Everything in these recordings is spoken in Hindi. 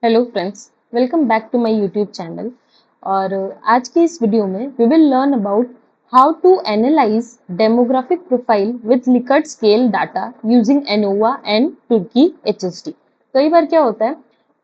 Hello friends, welcome back to my YouTube channel. और आज की इस वीडियो में we will learn about how to analyse demographic profile with Likert scale data using ANOVA and Tukey HSD. कई बार क्या होता है,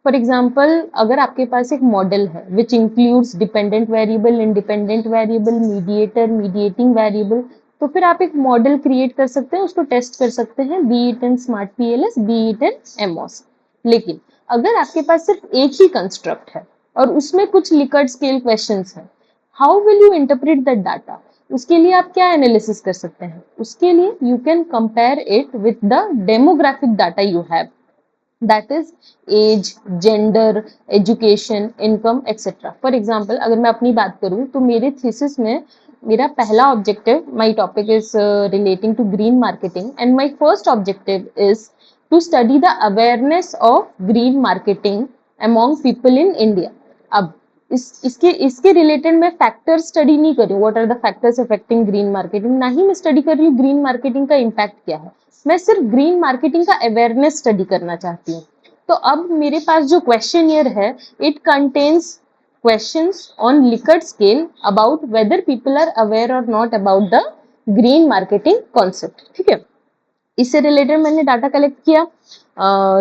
फॉर एग्जांपल अगर आपके पास एक मॉडल है which includes dependent variable, independent variable, mediator, mediating variable, तो फिर आप एक मॉडल क्रिएट कर सकते हैं, उसको टेस्ट कर सकते हैं, be it in smart PLS, be it in AMOS. लेकिन अगर आपके पास सिर्फ एक ही कंस्ट्रक्ट है और उसमें कुछ लिकर्ट स्केल क्वेश्चंस हैं, how will you interpret that data? उसके लिए आप क्या एनालिसिस कर सकते हैं? उसके लिए you can compare it with the demographic data you have, that is age, gender, education, income etcetera. For example अगर मैं अपनी बात करूं तो मेरे थीसिस में मेरा पहला objective, my topic is relating to green marketing and my first objective is to study the awareness of green marketing among people in India। अब इसके रिलेटेड मैं फैक्टर स्टडी नहीं कर रही हूँ, what are the factors affecting green marketing, ना ही मैं स्टडी कर रही हूँ ग्रीन मार्केटिंग का इम्पैक्ट क्या है। मैं सिर्फ ग्रीन मार्केटिंग का अवेयरनेस स्टडी करना चाहती हूँ। तो अब मेरे पास जो क्वेश्चनियर है, it contains questions on Likert scale about whether people are aware or not about the green marketing concept। ठीक है, इससे रिलेटेड मैंने डाटा कलेक्ट किया,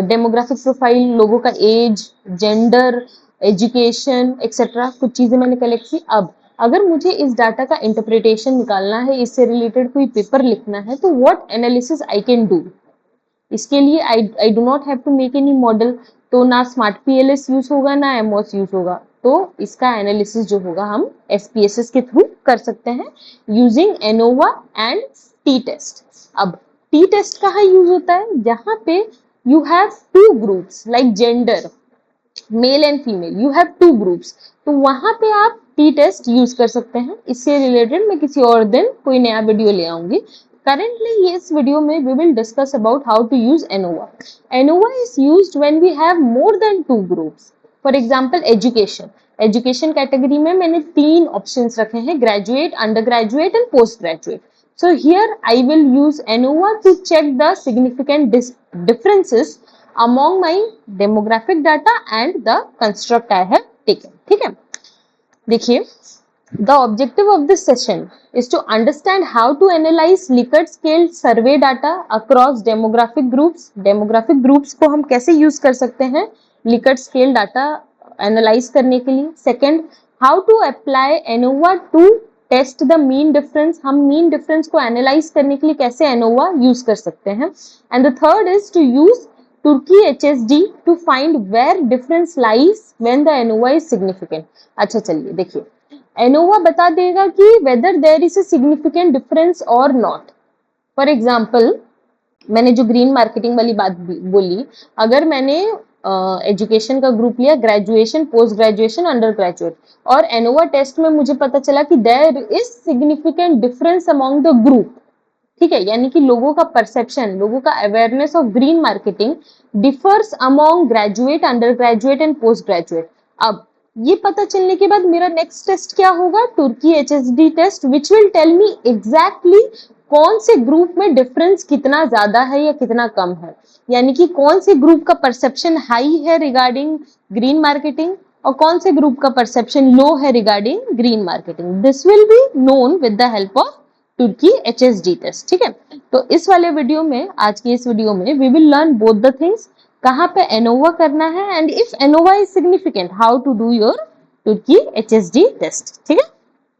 डेमोग्राफिक प्रोफाइल, लोगों का एज, जेंडर, एजुकेशन एक्सेट्रा, कुछ चीजें मैंने कलेक्ट की। अब अगर मुझे इस डाटा का इंटरप्रिटेशन निकालना है, इससे रिलेटेड कोई पेपर लिखना है, तो what analysis I can do? इसके लिए I do not have to make any model, तो ना स्मार्ट पीएलएस यूज होगा ना एमओस यूज होगा। तो इसका एनालिसिस जो होगा हम एसपीएसएस के थ्रू कर सकते हैं using ANOVA and T test. अब टी टेस्ट कहाँ यूज होता है? जहां पे you have two groups like gender, male and female, you have two groups, तो वहां पे आप टी टेस्ट यूज कर सकते हैं। इससे रिलेटेड मैं किसी और दिन कोई नया वीडियो ले आऊंगी। Currently, इस वीडियो में we will discuss about how to use ANOVA. ANOVA is used when we have more than two groups. For example, education. Education category में मैंने तीन options रखे हैं, graduate, undergraduate and postgraduate. So here I will use ANOVA to check the significant differences among my demographic data and the construct I have taken. ठीक है, देखिए, the objective of this session is to understand how to analyze Likert scale survey data across demographic groups। demographic groups को हम कैसे use कर सकते हैं Likert scale data analyze करने के लिए। second, how to apply ANOVA to test the mean difference, हम mean difference को analyze करने के लिए कैसे ANOVA use कर सकते हैं। and the third is to use Turkey HSD to find where difference lies when the ANOVA is significant। अच्छा चलिए देखिए, एनोवा बता देगा कि whether there is a significant difference और नॉट। फॉर एग्जाम्पल मैंने जो ग्रीन मार्केटिंग वाली बात बोली, अगर मैंने एजुकेशन का ग्रुप लिया, graduation, post graduation, under graduate, और एनोवा टेस्ट में मुझे पता चला कि there is significant difference among the group. ठीक है, यानी कि लोगों का परसेप्शन, लोगों का awareness of green marketing differs among graduate, under graduate and post graduate. अब ये पता चलने के बाद मेरा नेक्स्ट टेस्ट क्या होगा? Tukey HSD test, which will tell me exactly कौन से ग्रुप में डिफरेंस कितना ज्यादा है या कितना कम है, यानी कि कौन से ग्रुप का परसेप्शन हाई है रिगार्डिंग ग्रीन मार्केटिंग और कौन से ग्रुप का परसेप्शन लो है regarding green marketing. This will be known with the help of Tukey HSD test. ठीक है, तो इस वाले वीडियो में, आज की इस वीडियो में we will learn both the things, कहाँ पे एनोवा करना है and if ANOVA is significant how to do your Tukey HSD test. ठीक है,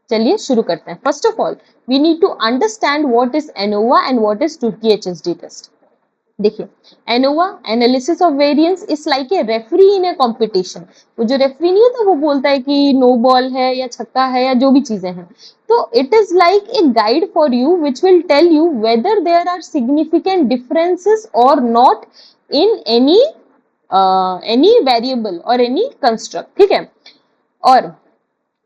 चलिए शुरू करते हैं। First of all we need to understand what is ANOVA and what is Tukey HSD test. देखिए, ANOVA analysis of variance is like a referee in a competition. वो जो रेफरी नहीं होता, वो बोलता है कि नो बॉल है या छक्का है या जो भी चीजें हैं, तो it is like a guide for you which will tell you whether there are significant differences और नॉट इन एनी वेरिएबल और एनी कंस्ट्रक्ट। ठीक है, और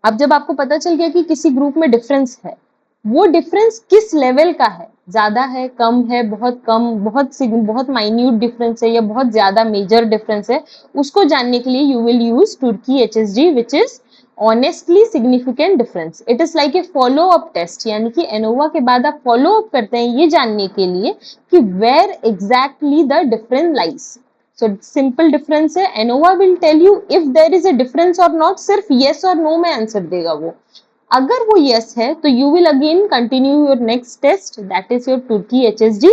अब जब आपको पता चल गया कि किसी ग्रुप में डिफरेंस है, वो डिफरेंस किस लेवल का है, ज्यादा है, कम है, बहुत कम, बहुत माइन्यूट डिफरेंस है या बहुत ज्यादा मेजर डिफरेंस है, उसको जानने के लिए you will use Tukey HSD which is honestly significant difference. It is like a follow up test, यानी कि एनोवा के बाद आप फॉलो अप करते हैं ये जानने के लिए कि where exactly the difference lies. So simple difference है, ANOVA will tell you if there is a difference और नॉट, सिर्फ यस और नो में आंसर देगा वो। अगर वो यस है तो you will again continue your next test, that is your Tukey HSD,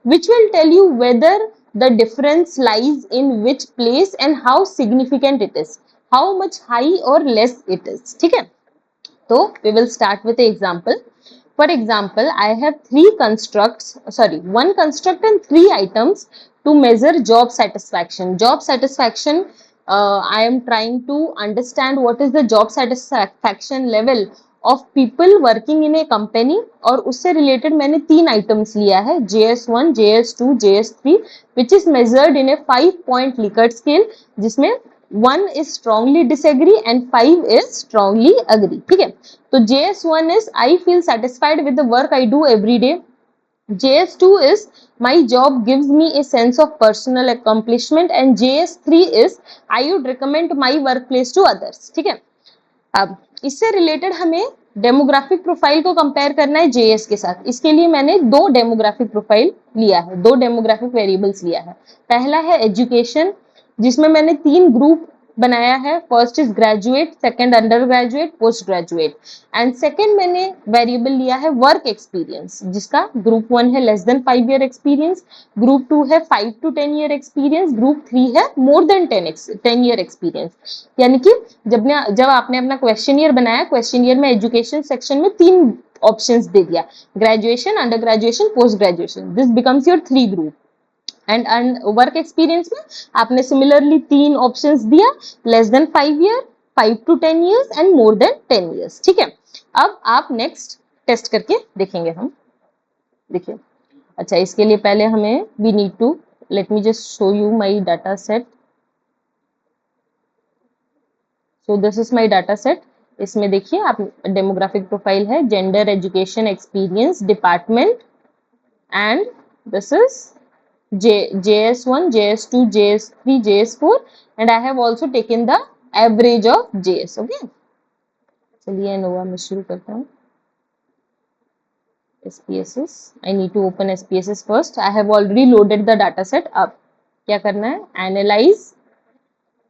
which will tell you whether the difference lies in which place and how significant it is, how much high or less it is. ठीक है, तो we will start with the example. For example, I have one construct and three items to measure job satisfaction. Job satisfaction, I am trying to understand what is the job satisfaction level of people working in a company, और उससे related मैंने तीन items लिया है, JS1, JS2, JS3, which is measured in a 5-point Likert scale, जिसमें 1 is strongly disagree and 5 is strongly agree. ठीक है, तो JS1 is I feel satisfied with the work I do every day. JS2 is my job gives me a sense of personal accomplishment and JS3 is I would recommend my workplace to others. ठीक है, अब इससे रिलेटेड हमें डेमोग्राफिक प्रोफाइल को कंपेयर करना है जेएस के साथ। इसके लिए मैंने दो डेमोग्राफिक प्रोफाइल लिया है, दो डेमोग्राफिक वेरिएबल्स लिया है। पहला है एजुकेशन, जिसमें मैंने तीन ग्रुप बनाया है, first is graduate, second under graduate, post graduate, and second मैंने वेरिएबल लिया है वर्क एक्सपीरियंस, जिसका ग्रुप 1 है less than 5 year experience, group 2 है 5 to 10 ईयर एक्सपीरियंस, ग्रुप 3 है मोर देन 10 ईयर एक्सपीरियंस। यानी कि जब आपने अपना क्वेश्चन ईयर बनाया, क्वेश्चन ईयर में एजुकेशन सेक्शन में तीन ऑप्शंस दे दिया, graduation, under graduation, post graduation, this becomes your 3 group. And work experience में आपने सिमिलरली तीन ऑप्शंस दिया, less than 5 year, 5 to 10 years and more than 10 years. ठीक है, अब आप नेक्स्ट टेस्ट करके देखेंगे हम। देखिए, अच्छा इसके लिए पहले हमें we need to, let me just show you my data set. So this is my data set. इसमें देखिए आप डेमोग्राफिक प्रोफाइल है, gender, education, experience, department, and this is JS1, JS2, JS3, JS4, and I have also taken the average of JS. Okay. चलिए एनोवा में शुरू करता हूँ। SPSS. I need to open SPSS first. I have already loaded the data set. अब क्या करना है? Analyze,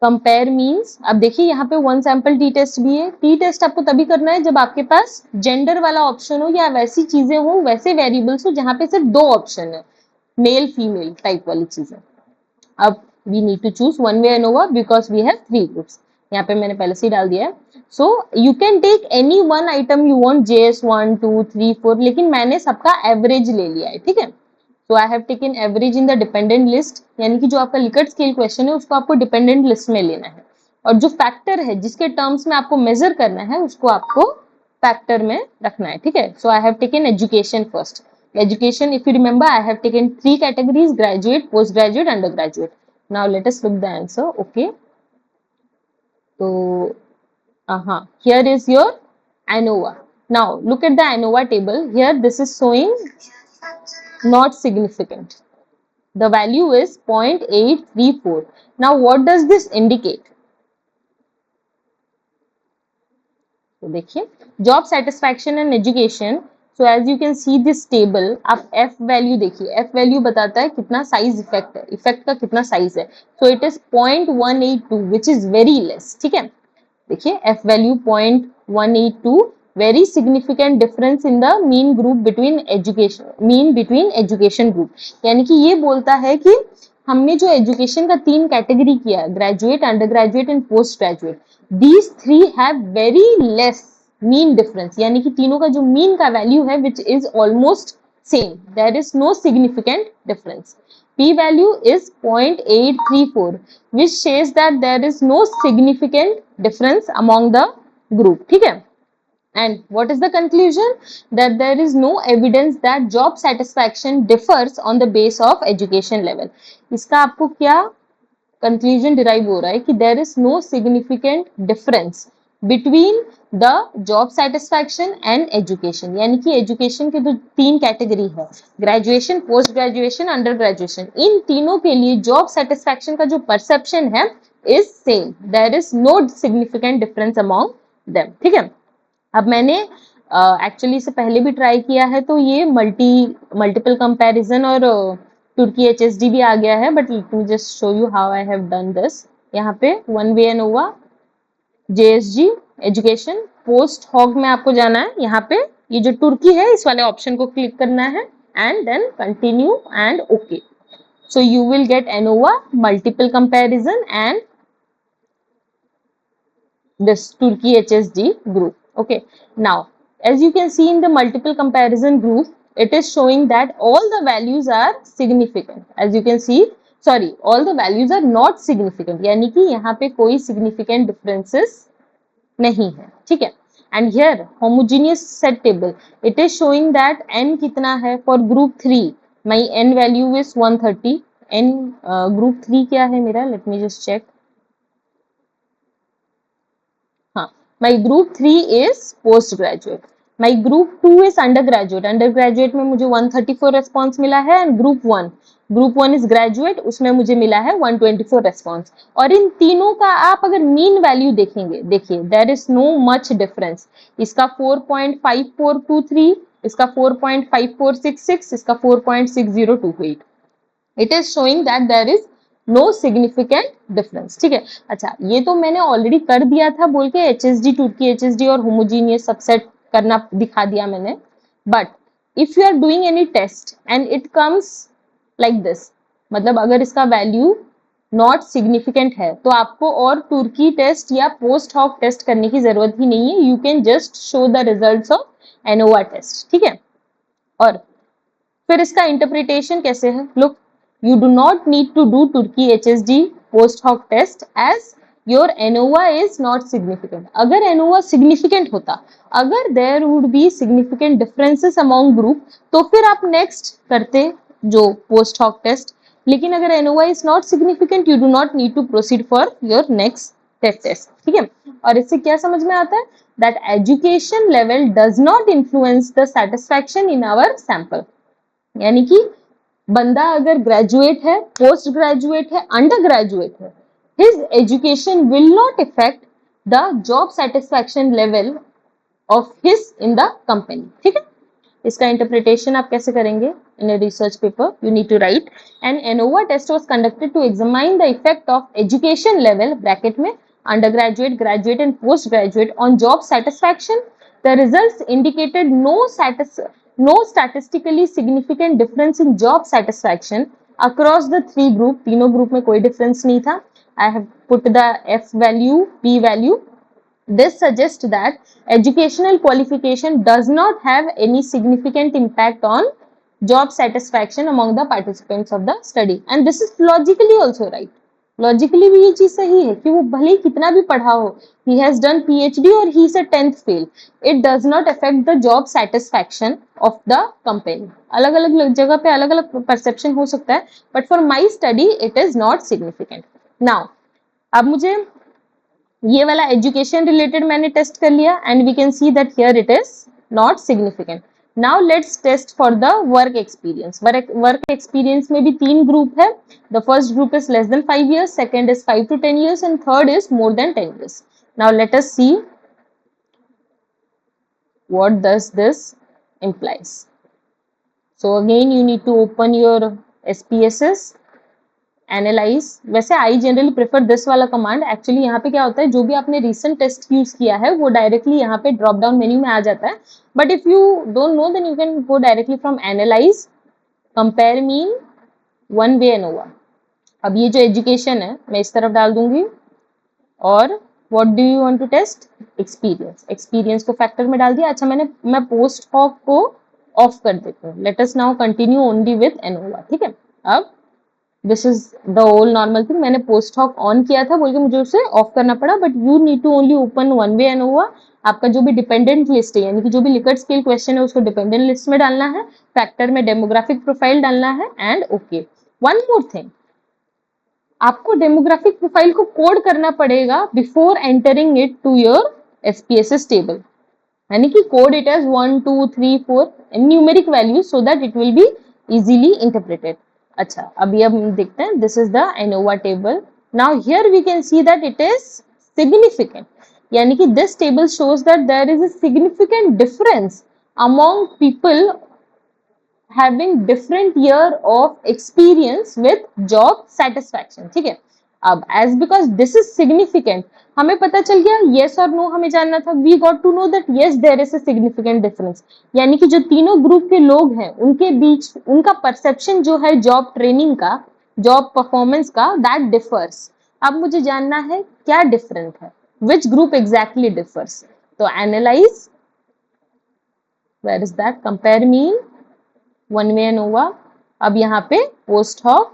compare means. अब देखिए यहाँ पे वन सैंपल टी टेस्ट भी है। टी टेस्ट आपको तभी करना है जब आपके पास जेंडर वाला ऑप्शन हो या वैसी चीजें हो, वैसे वेरिएबल्स हो जहाँ पे सिर्फ दो ऑप्शन है, मेल फीमेल टाइप वाली चीजें। अब we need to choose one way ANOVA because we have 3 groups. यहाँ पे मैंने पहले से ही डाल दिया है। So you can take any one item you want, JS1, 2, 3, 4, लेकिन मैंने सबका एवरेज ले लिया है। ठीक है, so I have taken average in the dependent list, यानी कि जो आपका लिकर्ट स्केल क्वेश्चन है उसको आपको डिपेंडेंट लिस्ट में लेना है, और जो फैक्टर है जिसके टर्म्स में आपको मेजर करना है उसको आपको फैक्टर में रखना है। ठीक है, so I have taken education first. Education, if you remember, I have taken 3 categories: graduate, postgraduate, undergraduate. Now let us look the answer. Okay, so here is your ANOVA. Now look at the ANOVA table. Here this is showing not significant. The value is 0.834. Now what does this indicate? So देखिए, job satisfaction and education. So as you can see this table, आप F वैल्यू देखिए, F वैल्यू बताता है कितना साइज इफेक्ट है, इफेक्ट का कितना साइज है। So it is 0.182 which is very less. ठीक है, देखिए F value 0.182, very significant difference in the mean group between education group. यानी कि ये बोलता है कि हमने जो एजुकेशन का 3 कैटेगरी किया, graduate, under graduate and post graduate, these 3 have very less mean difference, यानी कि तीनों का जो मीन का वैल्यू है which is almost same, there is no significant difference. P value is 0.834 which says that there is no significant difference among the group. ठीक है, and what is the conclusion? That there is no evidence that job satisfaction differs on the base of education level. इसका आपको क्या कंक्लूजन डिराइव हो रहा है कि there is no significant difference between the job satisfaction and education, यानी कि एजुकेशन के जो 3 कैटेगरी है, graduation, post graduation, under graduation, इन तीनों के लिए जॉब सेटिस्फैक्शन का जो परसेप्शन है is same, there is no significant difference among them. ठीक है, अब मैंने एक्चुअली से पहले भी ट्राई किया है, तो ये मल्टीपल कंपैरिजन और तुर्की HSD भी आ गया है, but let me just show you how I have done this. यहाँ पे one way ANOVA, JSG, education, post hoc में आपको जाना है। यहाँ पे ये जो तुर्की है इस वाले ऑप्शन को क्लिक करना है and then continue and okay. So you will get ANOVA, multiple comparison and this Turkey HSD group. Okay. Now, as you can see in the multiple comparison group, it is showing that all the values are significant. As you can see, sorry, all the values are not significant. यानी कि यहाँ पे कोई significant differences नहीं है, ठीक है। And here homogeneous set table, it is showing that n कितना है for group 3. My n value is 130. n group 3 क्या है मेरा, let me just check. हाँ, my group 3 is post graduate. My group 2 is undergraduate. Undergraduate में मुझे 134 response मिला है and group 1 is graduate, उसमें मुझे मिला है 124 response. और इन तीनों का आप अगर मीन वैल्यू देखेंगे, देखिए there is no much difference. इसका 4.5423, इसका 4.5466, इसका 4.6028. It is showing that there is no significant difference. ठीक है। अच्छा, ये तो मैंने ऑलरेडी कर दिया था बोल के HSD, तुर्की HSD और होमोजीनियस सबसेट करना दिखा दिया मैंने। But if you are doing any test and it comes like this, मतलब अगर इसका वैल्यू नॉट सिग्निफिकेंट है तो आपको और तुर्की टेस्ट या पोस्ट हॉक टेस्ट करने की जरूरत ही नहीं है। You can just show the results of ANOVA test, ठीक है। और फिर इसका इंटरप्रिटेशन कैसे है, look, you do not need to do Turkey HSD post hoc test as your ANOVA is not significant. अगर ANOVA significant होता, अगर there would be significant differences among group, तो फिर आप next करते जो post hoc test. लेकिन अगर ANOVA is not significant, you do not need to proceed for your next test. ठीक है। और इससे क्या समझ में आता है, that education level does not influence the satisfaction in our sample. यानी कि बंदा अगर ग्रेजुएट है, पोस्ट ग्रेजुएट है, अंडर ग्रेजुएट है, his education will not affect the job satisfaction level of his in the company, ठीक है। इसका इंटरप्रिटेशन आप कैसे करेंगे, in a research paper you need to write, an ANOVA test was conducted to examine the effect of education level bracket में under graduate, graduate and post graduate on job satisfaction. The results indicated no statistically significant difference in job satisfaction across the three group. तीनों ग्रुप में कोई डिफरेंस नहीं था. I have put the F value, P value. This suggests that educational qualification does not have any significant impact on job satisfaction among the participants of the study. And this is logically also right. Logically भी ये चीज सही है कि वो भले ही कितना भी पढ़ा हो, he has done PhD और he is a 10th fail, it does not affect the job satisfaction of the company. अलग अलग जगह पे अलग अलग परसेप्शन हो सकता है, but for my study it is not significant. Now, अब मुझे ये वाला एजुकेशन रिलेटेड मैंने टेस्ट कर लिया and we can see that here it is not significant. Now let's test for the work experience. Work experience में भी तीन ग्रुप है. The first group is less than 5 years, second is 5 to 10 years and third is more than 10 years. Now let us see what does this implies. So again you need to open your SPSS, analyse. वैसे आई जनरली प्रेफर दिस वाला कमांड. एक्चुअली यहाँ पे क्या होता है, जो भी आपने रिसेंट टेस्ट यूज किया है वो डायरेक्टली यहाँ पे ड्रॉप डाउन मेन्यू में आ जाता है. But if you don't know then you can go directly from analyse, compare mean, one way ANOVA. अब ये जो एजुकेशन है मैं इस तरफ डाल दूंगी और what do you want to test, experience. Experience को फैक्टर में डाल दिया. अच्छा, मैं पोस्ट हॉक को ऑफ कर देती हूँ. Let us now continue only with ANOVA, ठीक है. अब this is the old normal thing. मैंने पोस्ट हॉक ऑन किया था बोल के मुझे उसे ऑफ करना पड़ा, but you need to only open one way ANOVA. आपका जो भी डिपेंडेंट लिस्ट है, यानी कि जो भी लिकर्ट स्केल क्वेश्चन है उसको डिपेंडेंट लिस्ट में डालना है, फैक्टर में डेमोग्राफिक प्रोफाइल डालना है and okay. One more thing, आपको डेमोग्राफिक प्रोफाइल को कोड करना पड़ेगा before entering it to your SPSS table. यानी कि code it as 1 2 3 4 numeric value so that it will be easily interpreted. अच्छा, अभी अब देखते हैं. This is the ANOVA table. Now here we can see that it is significant, यानी कि this table shows that there is a significant difference among people having different year of experience with job satisfaction. ठीक है, अब as because this is significant, हमें पता चल गया येस और नो हमें जानना था, we got to know that yes there is a significant difference, यानी कि जो तीनों ग्रुप के लोग हैं उनके बीच उनका परसेप्शन जो है जॉब ट्रेनिंग का, जॉब परफॉर्मेंस का, दैट डिफर्स। अब मुझे जानना है क्या डिफरेंट है, विच ग्रुप एग्जैक्टली डिफर्स। तो analyze, where is that, compare mean, one way ANOVA. अब यहाँ पे पोस्ट ऑफ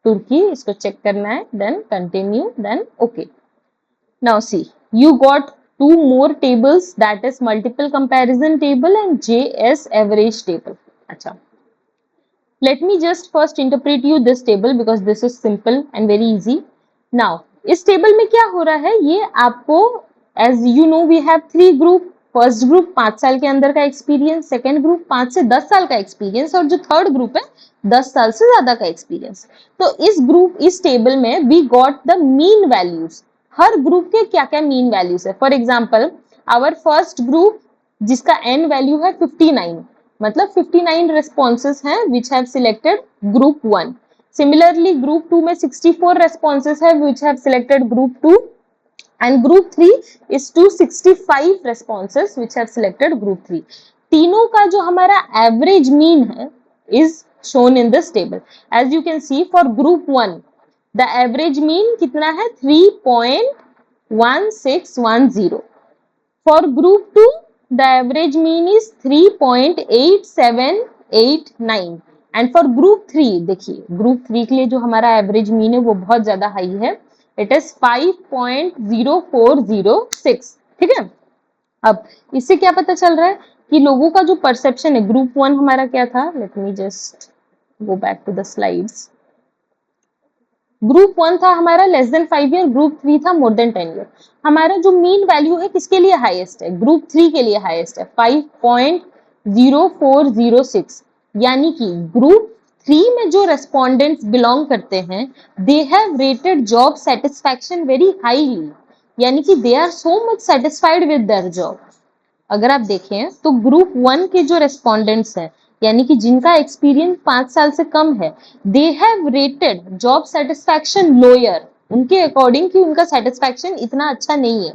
तुर्की इसको चेक करना है, then continue, then okay. Now see, you got two more tables, that is multiple comparison table and JS average table. अच्छा, let me just first interpret you this table because this is simple and very easy. Now इस टेबल में क्या हो रहा है, ये आपको as you know we have three group, first group 5 साल के अंदर का एक्सपीरियंस, सेकेंड ग्रुप 5 से 10 साल का एक्सपीरियंस और जो थर्ड ग्रुप है 10 साल से ज्यादा का एक्सपीरियंस। तो इस टेबल में we got the mean values, हर ग्रुप के क्या क्या मीन वैल्यूज है। For example our first group जिसका एन वैल्यू है 59, मतलब 59 रेस्पॉन्सेस हैं which have selected group 1। Similarly group 2 में 64 रेस्पॉन्सेस है which have selected group 2, and group 3 is 265 responses which have selected group 3। तीनों का जो हमारा एवरेज मीन है is shown in this table। as you can see for group 1 the average mean कितना है 3.1610। for group 2 the average mean is 3.8789 and for group 3 देखिए group 3 के लिए जो हमारा एवरेज मीन है वो बहुत ज्यादा हाई है, इट इज 5.0406। ठीक है, अब इससे क्या पता चल रहा है कि लोगों का जो परसेप्शन है, ग्रुप 1 हमारा क्या था, let me just go back to the slides. Group 1 था हमारा लेस देन 5 ईयर, ग्रुप 3 था मोर देन 10 ईयर। हमारा जो मीन वैल्यू है किसके लिए हाईएस्ट है, ग्रुप 3 के लिए हाईएस्ट है 5.0406। यानी कि ग्रुप 3 में जो रेस्पोंडेंट्स बिलोंग करते हैं they have rated job satisfaction very highly, यानी कि they are so much satisfied with their job. अगर आप देखें तो ग्रुप 1 के जो रेस्पोंडेंट्स हैं यानी कि जिनका एक्सपीरियंस 5 साल से कम है, they have rated job satisfaction lower, उनके अकॉर्डिंग कि उनका सेटिस्फैक्शन इतना अच्छा नहीं है।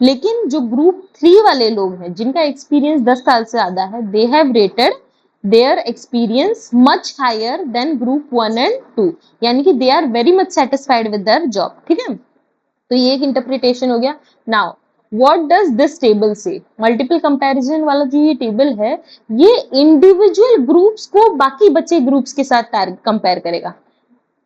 लेकिन जो ग्रुप 3 वाले लोग हैं जिनका एक्सपीरियंस 10 साल से ज्यादा है, they have rated their experience much higher than group 1 and 2, यानी कि they are very much satisfied with their job. ठीक है, तो ये एक इंटरप्रिटेशन हो गया। Now what does this table से, मल्टीपल कंपैरिजन वाला जो ये टेबल है ये इंडिविजुअल ग्रुप्स को बाकी बचे ग्रुप्स के साथ कंपेयर करेगा।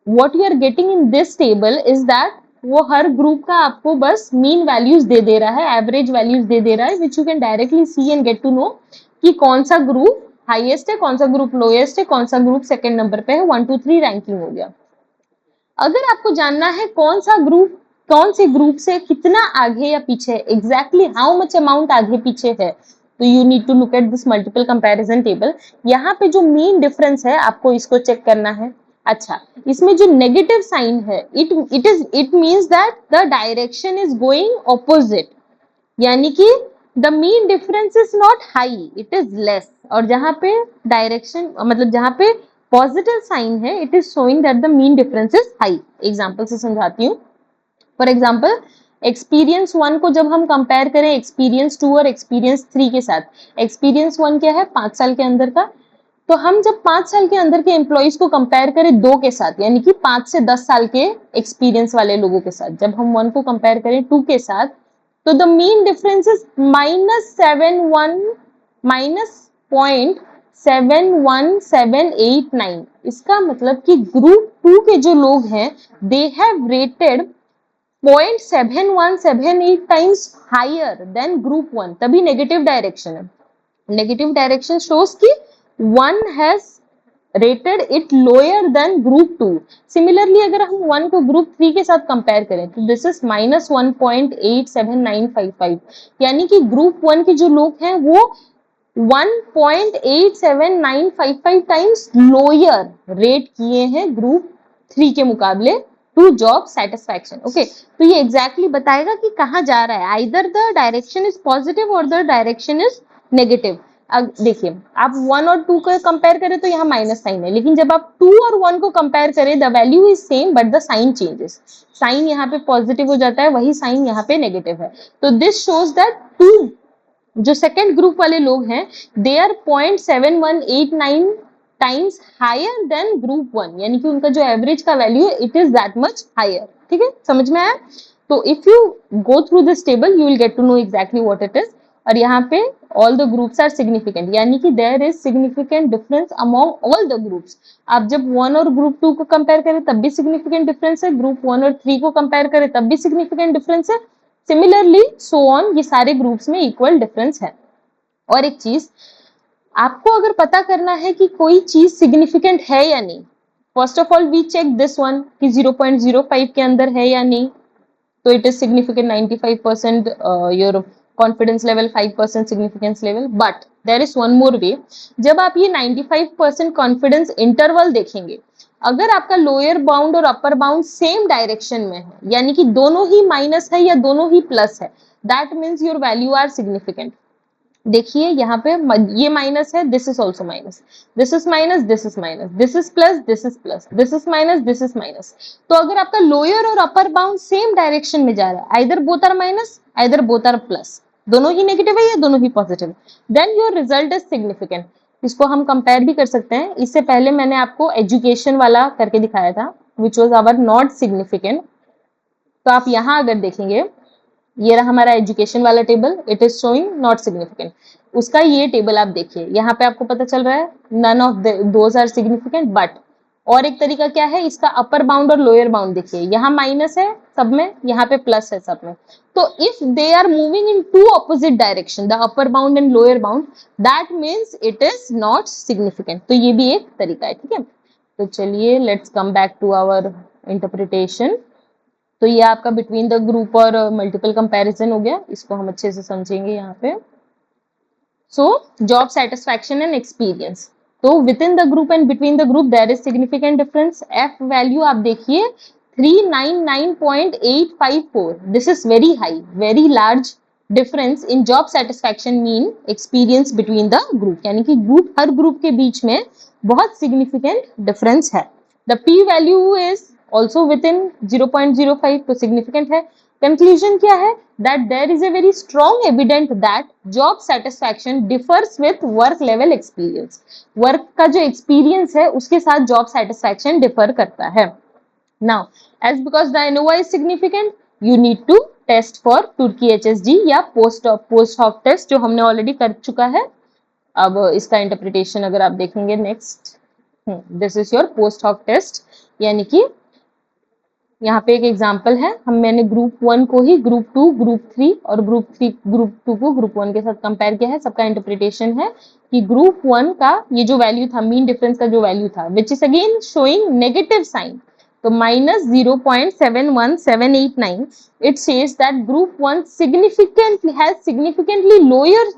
What you are getting in this table is that वो हर ग्रुप का आपको बस मीन वैल्यूज दे दे रहा है, एवरेज वैल्यूज दे दे रहा है, which you can directly see and get to know कि कौन सा ग्रुप हाईएस्ट है, कौन सा ग्रुप लोएस्ट है, कौन सा ग्रुप सेकंड नंबर पे है, 1 2 3 रैंकिंग हो गया। अगर आपको जानना है कौन सा ग्रुप कौन से ग्रुप से कितना आगे या पीछे है, एग्जैक्टली हाउ मच अमाउंट आगे पीछे है, तो you need to look at this multiple comparison table. यहाँ पे जो मीन डिफरेंस है आपको इसको चेक करना है। अच्छा, इसमें जो नेगेटिव साइन है it means that the direction is going opposite, यानी कि the mean difference is not high, it is less. और जहां पे डायरेक्शन मतलब जहां पे पॉजिटिव साइन है it is showing that the mean difference is high. Example से समझाती हूँ। फॉर एग्जाम्पल एक्सपीरियंस 1 को जब हम कंपेयर करें एक्सपीरियंस 2 और एक्सपीरियंस 3 के साथ, एक्सपीरियंस 1 क्या है 5 साल के अंदर का, तो हम जब 5 साल के अंदर के एम्प्लॉइज को कंपेयर करें 2 के साथ, यानी कि 5 से 10 साल के एक्सपीरियंस वाले लोगों के साथ, जब हम 1 को कंपेयर करें 2 के साथ, तो द मीन डिफरेंस इज -71789। इसका मतलब कि ग्रुप 2 के जो लोग हैं they have rated 0.7178 times higher than group 1, तभी नेगेटिव डायरेक्शन है। नेगेटिव डायरेक्शन शोज कि 1 has rated it lower than group 2। Similarly अगर हम 1 को ग्रुप 3 के साथ कंपेयर करें तो दिस इज -1.87955, यानी कि ग्रुप 1 के जो लोग हैं वो 1.87955 टाइम्स लोअर रेट किए हैं ग्रुप 3 के मुकाबले टू जॉब सेटिस्फैक्शन। ओके, तो ये एग्जैक्टली बताएगा कि कहाँ जा रहा है, either the direction is positive और द डायरेक्शन इज नेगेटिव। देखिए आप 1 और 2 को कंपेयर करें तो यहाँ माइनस साइन है, लेकिन जब आप 2 और 1 को कंपेयर करें the value is same but the sign changes. Sign यहाँ पे पॉजिटिव हो जाता है, वही साइन यहाँ पे नेगेटिव है। तो दिस शोज दैट 2 जो सेकेंड ग्रुप वाले लोग हैं they are 0.7189 times higher than group 1, यानी कि उनका जो एवरेज का वैल्यू है it is that much higher. ठीक है, समझ में आया? तो if you go through this table you will get to know exactly what it is. और यहाँ पे all the groups are significant, यानी कि there is significant difference among all the groups. आप जब 1 और ग्रुप 2 को कंपेयर करें तब भी सिग्निफिकेंट डिफरेंस है, ग्रुप 1 और 3 को कंपेयर करें तब भी सिग्निफिकेंट डिफरेंस है, सिमिलरली सो ऑन, ये सारे ग्रुप्स में इक्वल डिफरेंस है। और एक चीज आपको अगर पता करना है कि कोई चीज सिग्निफिकेंट है या नहीं, first of all we check this one कि 0.05 के अंदर है या नहीं, तो it is significant 95% your confidence level 5% significance level. But there is one more way, जब आप ये 95% कॉन्फिडेंस इंटरवल देखेंगे, अगर आपका लोअर बाउंड और अपर बाउंड सेम डायरेक्शन में है, यानी कि दोनों ही माइनस है या दोनों ही प्लस है, that means your value are significant. देखिए यहाँ पे ये माइनस है, this is also minus, this is minus, this is minus, this is plus, this is plus, this is minus, this is minus. तो अगर आपका लोअर और अपर बाउंड सेम डायरेक्शन में जा रहा है, either both are minus either both are plus, दोनों ही नेगेटिव है या दोनों ही positive, then your result is significant. इसको हम कंपेयर भी कर सकते हैं, इससे पहले मैंने आपको एजुकेशन वाला करके दिखाया था which was our not significant. तो आप यहाँ अगर देखेंगे, ये रहा हमारा एजुकेशन वाला table, it is showing not significant. उसका ये टेबल आप देखिए, यहाँ पे आपको पता चल रहा है none of those are significant. But और एक तरीका क्या है, इसका अपर बाउंड और लोअर बाउंड देखिए, यहाँ माइनस है सब में, यहाँ पे प्लस है सब में। तो if they are moving in two opposite direction, the upper bound and lower bound, that means it is not significant. तो ये भी एक तरीका है। ठीक है, तो चलिए let's come back to our interpretation. तो ये आपका बिटवीन द ग्रुप और मल्टीपल कंपैरिजन हो गया, इसको हम अच्छे से समझेंगे यहाँ पे। So job satisfaction and experience, तो within the group and between the group there is significant difference. F value आप देखिए 399.854, this is very high, very large difference in job satisfaction mean experience between the group, यानी कि ग्रुप हर ग्रुप के बीच में बहुत सिग्निफिकेंट डिफरेंस है। The P value is also within 0.05, तो significant है। Conclusion क्या है, that there is a very strong evidence that job satisfaction differs with work level experience। work का जो experience है उसके साथ job satisfaction differ करता है। Now as because the ANOVA is significant, you need to test for Turkey HSG या post hoc test जो हमने already कर चुका है। अब इसका interpretation अगर आप देखेंगे next, this is your post hoc test, यानी कि यहाँ पे एक एग्जाम्पल है, मैंने ग्रुप 1 को ही ग्रुप 2, ग्रुप 3 और ग्रुप 2 को ग्रुप 1 के साथ कंपेयर किया है। सबका इंटरप्रिटेशन है कि ग्रुप 1 का ये जो वैल्यू था, मीन डिफरेंस का जो वैल्यू था, which is again showing negative sign, तो -0.71789, it says that group 1 has significantly lower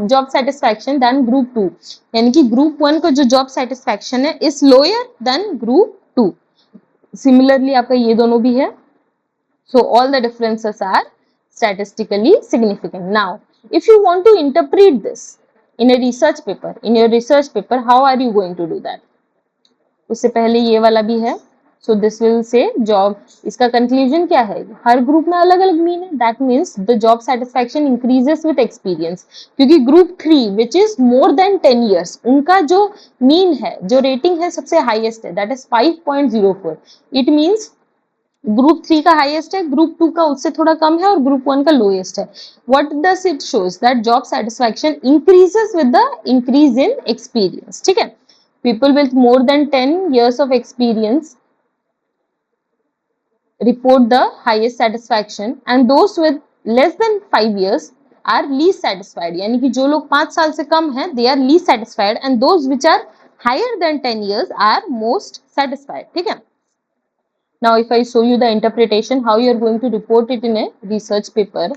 job satisfaction than group 2, यानी कि ग्रुप 1 का जो जॉब सेटिस्फैक्शन है is lower than group 2। Similarly आपका ये दोनों भी है। So all the differences are statistically significant. Now if you want to interpret this in a research paper, in your research paper, how are you going to do that? उससे पहले ये वाला भी है। So this will say job, इसका कंक्लूजन क्या है, हर ग्रुप में अलग अलग मीन है, that means the job satisfaction increases with experience, क्योंकि group 3 which is more than 10 years, उनका जो मीन है, जो रेटिंग है सबसे हाईएस्ट है, that is 5.04। It means group 3 का हाईएस्ट है, ग्रुप 2 का उससे थोड़ा कम है और ग्रुप 1 का लोएस्ट है। What does it shows, that job satisfaction increases with the increase in experience. ठीक है, people with more than 10 years of experience report the highest satisfaction and those with less than 5 years are least satisfied, यानी कि जो लोग 5 साल से कम हैं they are least satisfied and those which are higher than 10 years are most satisfied। ठीक है, now if I show you the interpretation how you are going to report it in a research paper,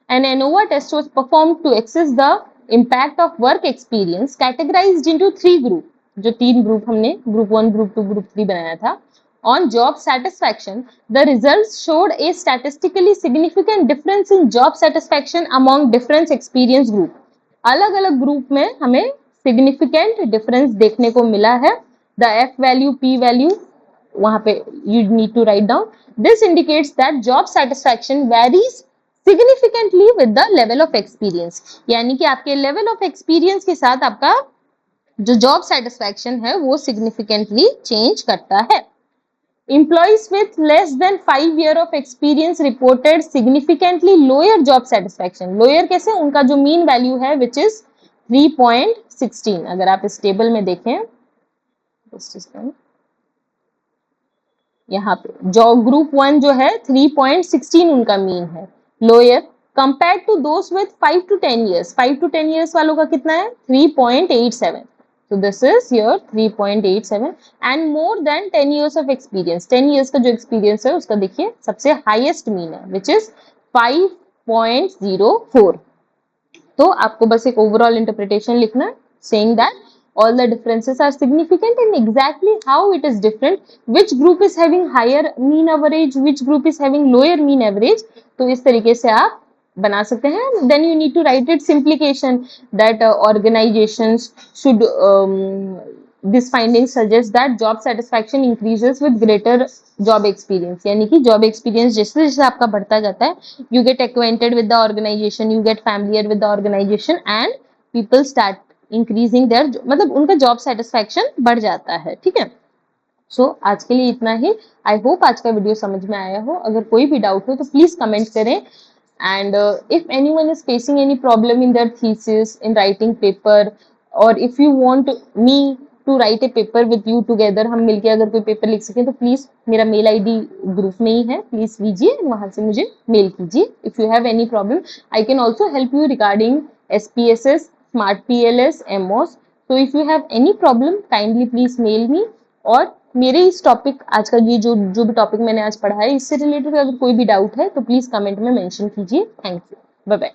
an ANOVA test was performed to assess the impact of work experience categorized into 3 groups, जो 3 ग्रुप हमने ग्रुप 1, ग्रुप 2, ग्रुप 3 बनाया था। On job satisfaction, the results showed a statistically significant difference in job satisfaction among different experience group। अलग अलग ग्रुप में हमें सिग्निफिकेंट डिफरेंस देखने को मिला है। The F value, P value, वहां पे you need to write down. This indicates that job satisfaction varies significantly with the level of experience, यानी कि आपके लेवल ऑफ एक्सपीरियंस के साथ आपका जो जॉब सेटिस्फैक्शन है वो सिग्निफिकेंटली चेंज करता है। Employees with less than 5 year of experience reported significantly lower job satisfaction. Lower कैसे? उनका जो mean value है which is 3.16. अगर आप इस टेबल में देखें यहाँ पे जो ग्रुप 1 जो है 3.16 उनका मीन है lower compare to those with 5 to 10 years. 5 to 10 years वालों का कितना है? 3.87. So this is your 3.87 and more than 10 years of experience. 10 years का जो experience है उसका देखिए सबसे highest mean है which is 5.04. तो आपको बस एक overall interpretation लिखना है saying that all the differences are significant and exactly how it is different, which group is having higher mean average, which group is having lower mean average. तो इस तरीके से आप बना सकते हैं. Then you need to write it simplification that organizations should this finding suggests that job satisfaction increases with greater job experience. यानी कि job experience जैसे जैसे आपका बढ़ता जाता है you get acquainted with the organization, you get familiar with the organization and people start increasing there, मतलब उनका जॉब सेटिस्फैक्शन बढ़ जाता है. ठीक है. सो आज के लिए इतना ही. आई होप आज का वीडियो समझ में आया हो. अगर कोई भी डाउट हो तो प्लीज कमेंट करें. And if anyone is facing any problem in their thesis, in writing paper, और if you want me to write a paper with you together, हम मिलके अगर कोई पेपर लिख सकें, तो प्लीज मेरा मेल आईडी ग्रुप में ही है, प्लीज लीजिए, वहां से मुझे मेल कीजिए. If you have any problem I can also help you regarding SPSS, Smart PLS, MOS. So if you have any problem, kindly please mail me. और मेरे इस टॉपिक आज का ये जो भी टॉपिक मैंने आज पढ़ा है इससे रिलेटेड अगर कोई भी डाउट है तो प्लीज कमेंट में मेंशन कीजिए. Thank you. Bye bye.